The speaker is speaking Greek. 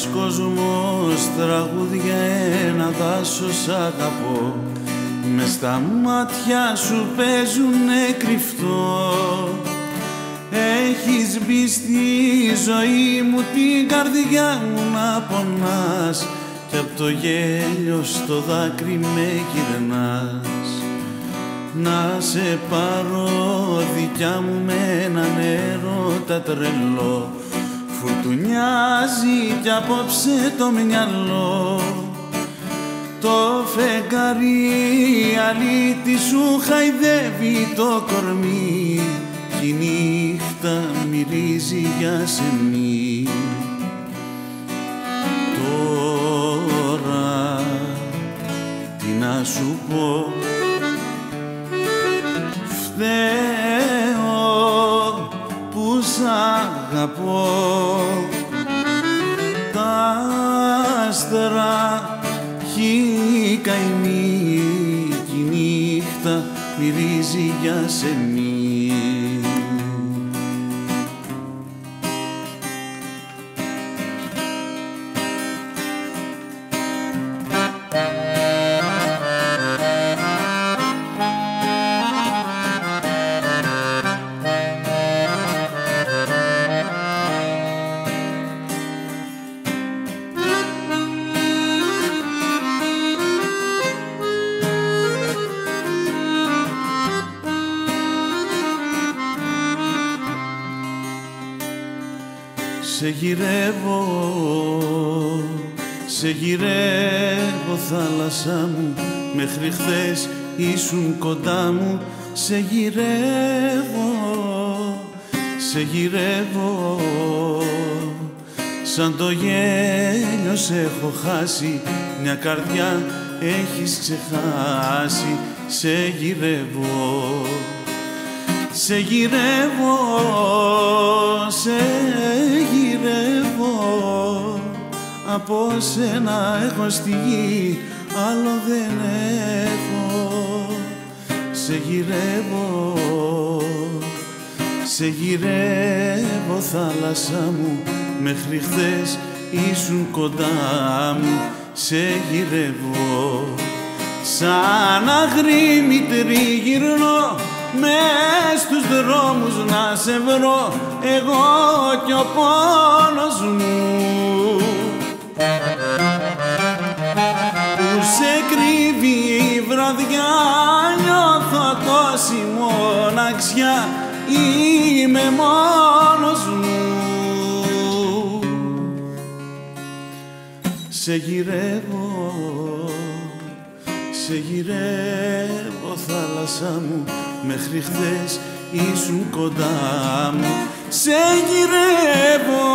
ένας κόσμος τραγούδια, ένα δάσος αγαπώ. Μες στα μάτια σου παίζουνε κρυφτό. Έχεις μπει στη ζωή μου, την καρδιά μου να πονάς, κι απ' το γέλιο στο δάκρυ με γυρνάς. Να σε πάρω δικιά μου με έναν έρωτα τρελό, φουρτουνιάζει κι απόψε το μυαλό. Το φεγγάρι αλήτη σου χαϊδεύει το κορμί, κι η νύχτα μυρίζει για σεμί. Τώρα τι να σου πω, φταίω που σ' αγαπώ. Τα άστρα χει καημή, κι η νύχτα μυρίζει για σεμί. Σε γυρεύω θάλασσά μου, μέχρι χθες ήσουν κοντά μου. Σε γυρεύω, σαν το γέλιο σε έχω χάσει, μια καρδιά έχεις ξεχάσει. Σε γυρεύω, σε γυρεύω, σε γυρεύω. Από σένα έχω στη γη, άλλο δεν έχω. Σε γυρεύω, σε γυρεύω θάλασσά μου, μέχρι χθες ήσουν κοντά μου. Σε γυρεύω, σαν αγρίμη τριγυρνώ, μες στους δρόμους να σε βρω, εγώ κι ο πόνος μου. Που σε κρύβει η βραδιά, νιώθω τόση μοναξιά, είμαι μόνος μου. Σε γυρεύω, σε γυρεύω θάλασσά μου, μέχρι χθες ήσουν κοντά μου. Σε γυρεύω.